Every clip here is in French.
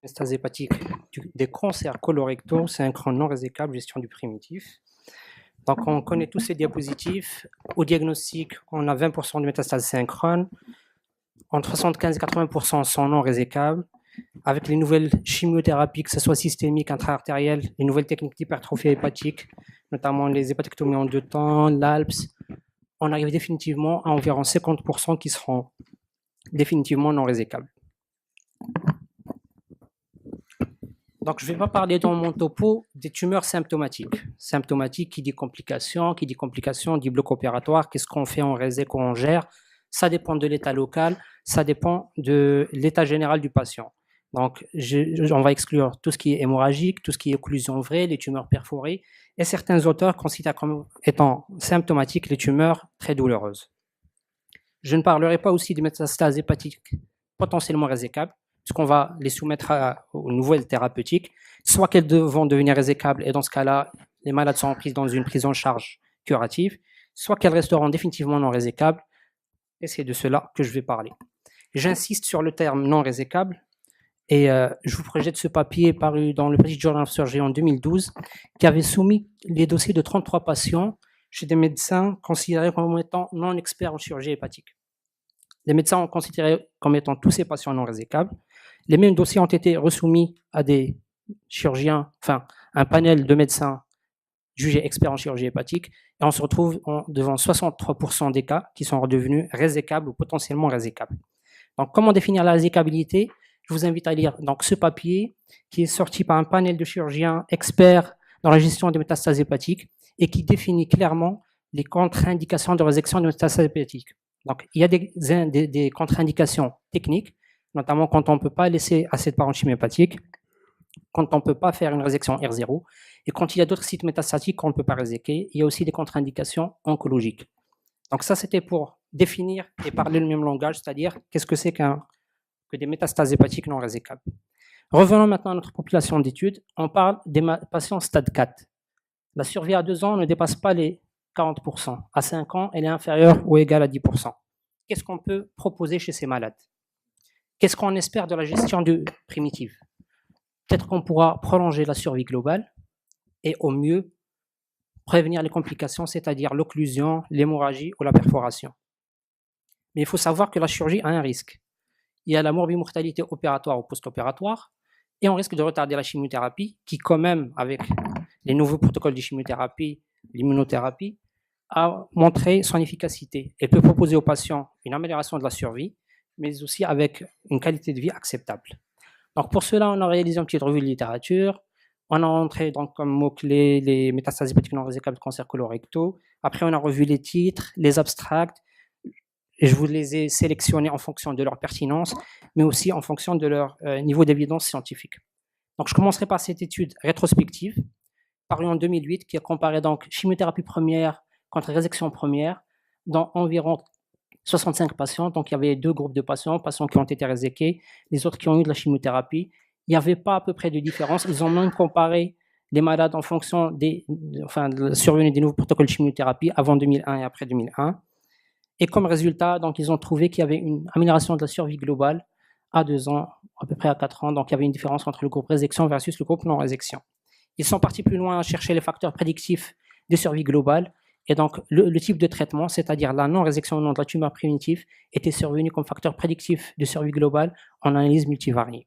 métastases hépatiques des cancers colorectaux synchrone non résecable, gestion du primitif. Donc, on connaît tous ces diapositives. Au diagnostic, on a 20% de métastases synchrones. Entre 75 et 80% sont non résécables. Avec les nouvelles chimiothérapies, que ce soit systémique, intra-artérielle, les nouvelles techniques d'hypertrophie hépatique, notamment les hépatectomies en 2 temps, l'ALPS, on arrive définitivement à environ 50% qui seront définitivement non résécables. Donc, je ne vais pas parler dans mon topo des tumeurs symptomatiques. Symptomatiques, qui dit complications, dit bloc opératoire, qu'est-ce qu'on fait, on résèque ou on gère. Ça dépend de l'état local, ça dépend de l'état général du patient. Donc, on va exclure tout ce qui est hémorragique, tout ce qui est occlusion vraie, les tumeurs perforées, et certains auteurs considèrent comme étant symptomatiques les tumeurs très douloureuses. Je ne parlerai pas aussi des métastases hépatiques potentiellement résécables, puisqu'on va les soumettre aux nouvelles thérapeutiques, soit qu'elles vont devenir résécables, et dans ce cas-là, les malades sont prises dans une prise en charge curative, soit qu'elles resteront définitivement non résécables, et c'est de cela que je vais parler. J'insiste sur le terme non résécable, et je vous projette ce papier paru dans le British Journal of Surgery en 2012, qui avait soumis les dossiers de 33 patients chez des médecins considérés comme étant non experts en chirurgie hépatique. Les médecins ont considéré comme étant tous ces patients non résécables. Les mêmes dossiers ont été resoumis à des chirurgiens, enfin, un panel de médecins jugés experts en chirurgie hépatique, et on se retrouve devant 63% des cas qui sont redevenus résécables ou potentiellement résécables. Donc, comment définir la résécabilité? Je vous invite à lire donc, ce papier qui est sorti par un panel de chirurgiens experts dans la gestion des métastases hépatiques et qui définit clairement les contre-indications de résection des métastases hépatiques. Donc, il y a des contre-indications techniques, notamment quand on ne peut pas laisser assez de parenchyme hépatique, quand on ne peut pas faire une résection R0, et quand il y a d'autres sites métastatiques qu'on ne peut pas réséquer, il y a aussi des contre-indications oncologiques. Donc ça, c'était pour définir et parler le même langage, c'est-à-dire qu'est-ce que c'est que des métastases hépatiques non résécables. Revenons maintenant à notre population d'études. On parle des patients stade 4. La survie à 2 ans ne dépasse pas les 40%. À 5 ans, elle est inférieure ou égale à 10%. Qu'est-ce qu'on peut proposer chez ces malades? Qu'est-ce qu'on espère de la gestion du primitif? Peut-être qu'on pourra prolonger la survie globale et au mieux prévenir les complications, c'est-à-dire l'occlusion, l'hémorragie ou la perforation. Mais il faut savoir que la chirurgie a un risque. Il y a la morbimortalité opératoire ou post-opératoire et on risque de retarder la chimiothérapie qui, quand même, avec les nouveaux protocoles de chimiothérapie, l'immunothérapie, a montré son efficacité et peut proposer aux patients une amélioration de la survie, mais aussi avec une qualité de vie acceptable. Donc pour cela, on a réalisé une petite revue de littérature. On a entré donc comme mots-clés les métastases hépatiques non résécables de cancer colorectaux. Après, on a revu les titres, les abstracts, et je vous les ai sélectionnés en fonction de leur pertinence, mais aussi en fonction de leur niveau d'évidence scientifique. Donc je commencerai par cette étude rétrospective, parue en 2008, qui a comparé donc chimiothérapie première contre résection première dans environ 65 patients. Donc il y avait 2 groupes de patients qui ont été réséqués, les autres qui ont eu de la chimiothérapie. Il n'y avait pas à peu près de différence. Ils ont même comparé les malades en fonction de la survenue des nouveaux protocoles de chimiothérapie avant 2001 et après 2001. Et comme résultat, donc, ils ont trouvé qu'il y avait une amélioration de la survie globale à 2 ans, à peu près à 4 ans. Donc, il y avait une différence entre le groupe résection versus le groupe non-résection. Ils sont partis plus loin à chercher les facteurs prédictifs de survie globale. Et donc, le type de traitement, c'est-à-dire la non-résection au nom de la tumeur primitive, était survenu comme facteur prédictif de survie globale en analyse multivariée.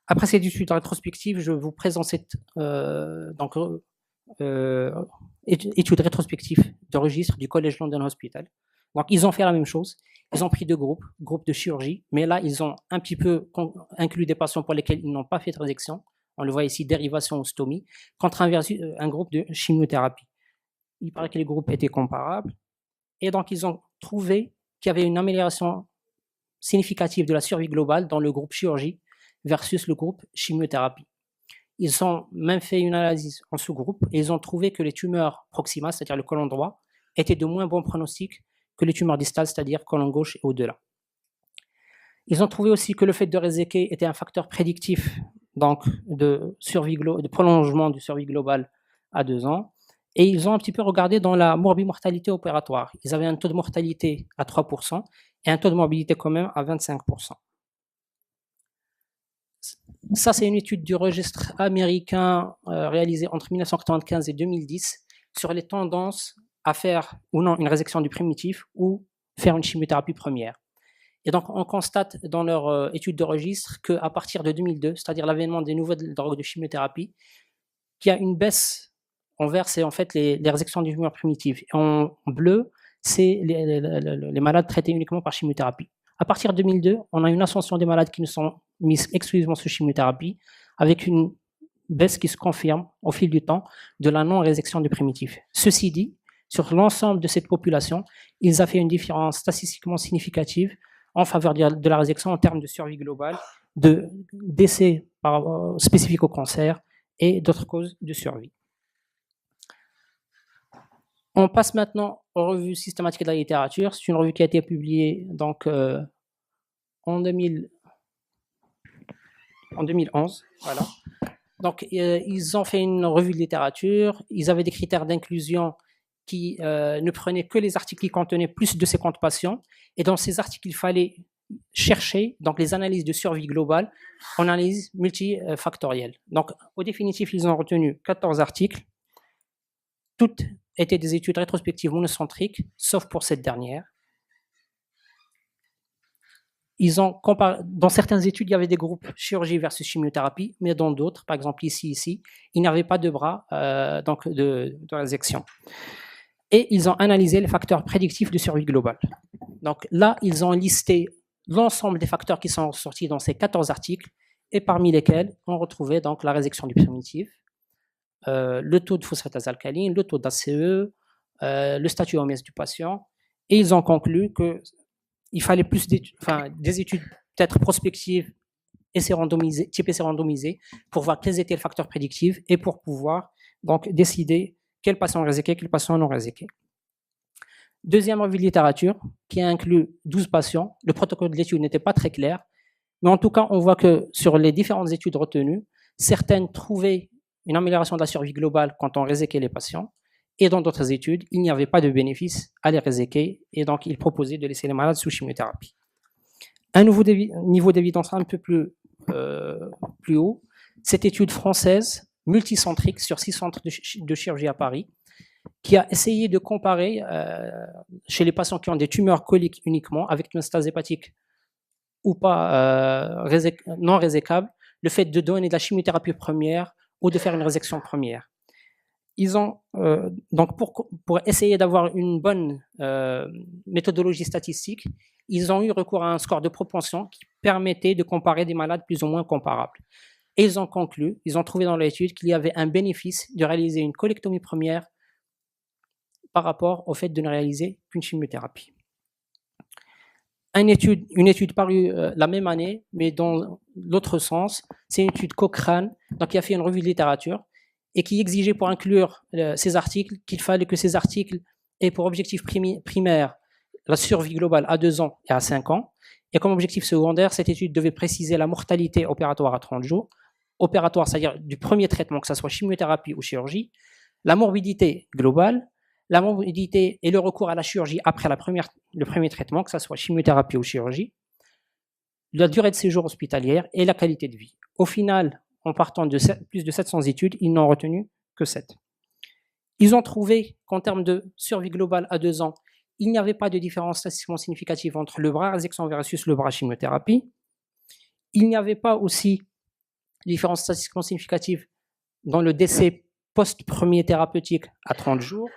Après cette étude rétrospective, je vous présente cette étude rétrospective de registre du College London Hospital. Donc, ils ont fait la même chose. Ils ont pris 2 groupes de chirurgie, mais là, ils ont un petit peu inclus des patients pour lesquels ils n'ont pas fait de résection. On le voit ici, dérivation ou stomie, contre un groupe de chimiothérapie. Il paraît que les groupes étaient comparables. Et donc, ils ont trouvé qu'il y avait une amélioration significative de la survie globale dans le groupe chirurgie versus le groupe chimiothérapie. Ils ont même fait une analyse en sous-groupe et ils ont trouvé que les tumeurs proximales, c'est-à-dire le côlon droit, étaient de moins bon pronostic que les tumeurs distales, c'est-à-dire côlon gauche et au-delà. Ils ont trouvé aussi que le fait de réséquer était un facteur prédictif donc de prolongement de survie globale à 2 ans. Et ils ont un petit peu regardé dans la morbimortalité opératoire. Ils avaient un taux de mortalité à 3% et un taux de morbidité quand même à 25%. Ça, c'est une étude du registre américain réalisée entre 1995 et 2010 sur les tendances à faire ou non une résection du primitif ou faire une chimiothérapie première. Et donc, on constate dans leur étude de registre qu'à partir de 2002, c'est-à-dire l'avènement des nouvelles drogues de chimiothérapie, qu'il y a une baisse en vert, c'est en fait les résections du tumeur primitive. Et en bleu, c'est les malades traités uniquement par chimiothérapie. À partir de 2002, on a une ascension des malades qui ne sont mis exclusivement sous chimiothérapie, avec une baisse qui se confirme au fil du temps de la non-résection du primitif. Ceci dit, sur l'ensemble de cette population, ils ont fait une différence statistiquement significative en faveur de la résection en termes de survie globale, de décès spécifiques au cancer et d'autres causes de survie. On passe maintenant aux revues systématiques de la littérature. C'est une revue qui a été publiée donc, en 2011. Voilà. Donc, ils ont fait une revue de littérature. Ils avaient des critères d'inclusion qui ne prenaient que les articles qui contenaient plus de 50 patients. Et dans ces articles, il fallait chercher donc, les analyses de survie globale en analyse multifactorielle. Donc, au définitif, ils ont retenu 14 articles. Toutes étaient des études rétrospectives monocentriques, sauf pour cette dernière. Ils ont comparé, dans certaines études, il y avait des groupes chirurgie versus chimiothérapie, mais dans d'autres, par exemple ici, il n'y avait pas de bras donc de résection. Et ils ont analysé les facteurs prédictifs de survie globale. Donc là, ils ont listé l'ensemble des facteurs qui sont sortis dans ces 14 articles, et parmi lesquels on retrouvait donc la résection du primitif, le taux de phosphatase alcaline, le taux d'ACE, le statut OMS du patient, et ils ont conclu qu'il fallait plus des études peut-être prospectives type essai randomisé, pour voir quels étaient les facteurs prédictifs et pour pouvoir donc décider quels patients réséqués, quels patients non réséqués. Deuxième revue de littérature, qui inclut 12 patients. Le protocole de l'étude n'était pas très clair, mais en tout cas, on voit que sur les différentes études retenues, certaines trouvaient une amélioration de la survie globale quand on réséquait les patients, et dans d'autres études, il n'y avait pas de bénéfice à les réséquer, et donc ils proposaient de laisser les malades sous chimiothérapie. Un nouveau niveau d'évidence un peu plus haut, cette étude française, multicentrique, sur 6 centres de chirurgie à Paris, qui a essayé de comparer chez les patients qui ont des tumeurs coliques uniquement, avec une stase hépatique ou pas non résécable, le fait de donner de la chimiothérapie première ou de faire une résection première. Ils ont, donc pour essayer d'avoir une bonne méthodologie statistique, ils ont eu recours à un score de propension qui permettait de comparer des malades plus ou moins comparables. Et ils ont conclu, ils ont trouvé dans l'étude qu'il y avait un bénéfice de réaliser une colectomie première par rapport au fait de ne réaliser qu'une chimiothérapie. Une étude parue la même année, mais dans l'autre sens, c'est une étude Cochrane, donc qui a fait une revue de littérature, et qui exigeait pour inclure ces articles qu'il fallait que ces articles aient pour objectif primaire la survie globale à 2 ans et à 5 ans, et comme objectif secondaire, cette étude devait préciser la mortalité opératoire à 30 jours, opératoire, c'est-à-dire du premier traitement, que ce soit chimiothérapie ou chirurgie, la morbidité globale, la morbidité et le recours à la chirurgie après le premier traitement, que ce soit chimiothérapie ou chirurgie, la durée de séjour hospitalière et la qualité de vie. Au final, en partant de plus de 700 études, ils n'ont retenu que 7. Ils ont trouvé qu'en termes de survie globale à 2 ans, il n'y avait pas de différence statistiquement significative entre le bras résection versus le bras chimiothérapie. Il n'y avait pas aussi de différence statistiquement significative dans le décès post-premier thérapeutique à 30 jours.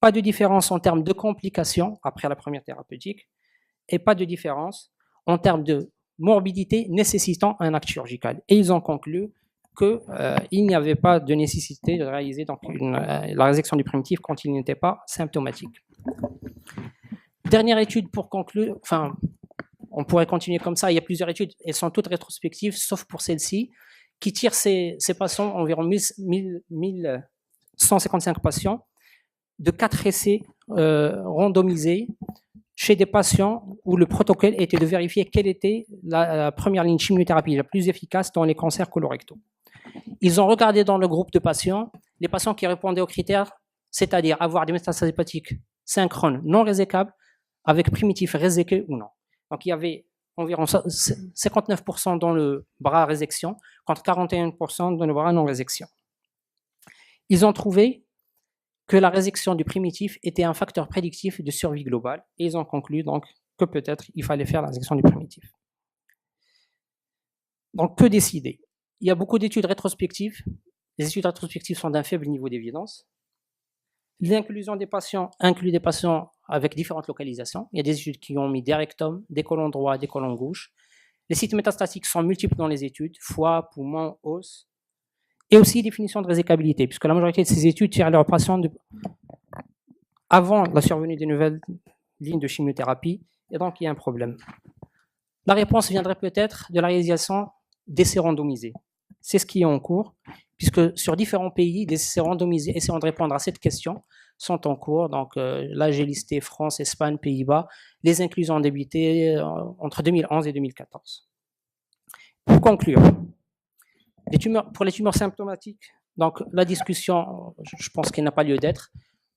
Pas de différence en termes de complications après la première thérapeutique et pas de différence en termes de morbidité nécessitant un acte chirurgical. Et ils ont conclu qu'il n'y avait pas de nécessité de réaliser donc la résection du primitif quand il n'était pas symptomatique. Dernière étude pour conclure, enfin, on pourrait continuer comme ça, il y a plusieurs études, elles sont toutes rétrospectives, sauf pour celle-ci, qui tire ces patients, environ 1155 patients, de 4 essais randomisés chez des patients où le protocole était de vérifier quelle était la première ligne chimiothérapie la plus efficace dans les cancers colorectaux. Ils ont regardé dans le groupe de patients, les patients qui répondaient aux critères, c'est-à-dire avoir des métastases hépatiques synchrones non résécables, avec primitif réséqué ou non. Donc il y avait environ 59% dans le bras résection, contre 41% dans le bras non-résection. Ils ont trouvé que la résection du primitif était un facteur prédictif de survie globale, et ils ont conclu donc que peut-être il fallait faire la résection du primitif. Donc, que décider? Il y a beaucoup d'études rétrospectives. Les études rétrospectives sont d'un faible niveau d'évidence. L'inclusion des patients inclut des patients avec différentes localisations. Il y a des études qui ont mis des rectums, des côlons droits, des côlons gauches. Les sites métastatiques sont multiples dans les études, foie, poumon, os, et aussi définition de résecabilité, puisque la majorité de ces études tirent leurs patients avant la survenue des nouvelles lignes de chimiothérapie, et donc il y a un problème. La réponse viendrait peut-être de la réalisation d'essais randomisés. C'est ce qui est en cours, puisque sur différents pays, des essais randomisés essayant de répondre à cette question sont en cours. Donc là, j'ai listé France, Espagne, Pays-Bas. Les inclusions ont débuté entre 2011 et 2014. Pour conclure, pour les tumeurs symptomatiques, donc la discussion, je pense qu'elle n'a pas lieu d'être.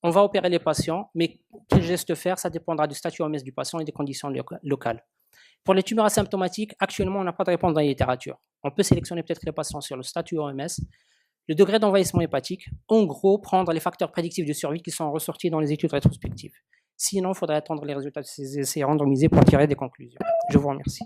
On va opérer les patients, mais quel geste faire, ça dépendra du statut OMS du patient et des conditions locales. Pour les tumeurs asymptomatiques, actuellement, on n'a pas de réponse dans la littérature. On peut sélectionner peut-être les patients sur le statut OMS, le degré d'envahissement hépatique, en gros, prendre les facteurs prédictifs de survie qui sont ressortis dans les études rétrospectives. Sinon, il faudrait attendre les résultats de ces essais randomisés pour tirer des conclusions. Je vous remercie.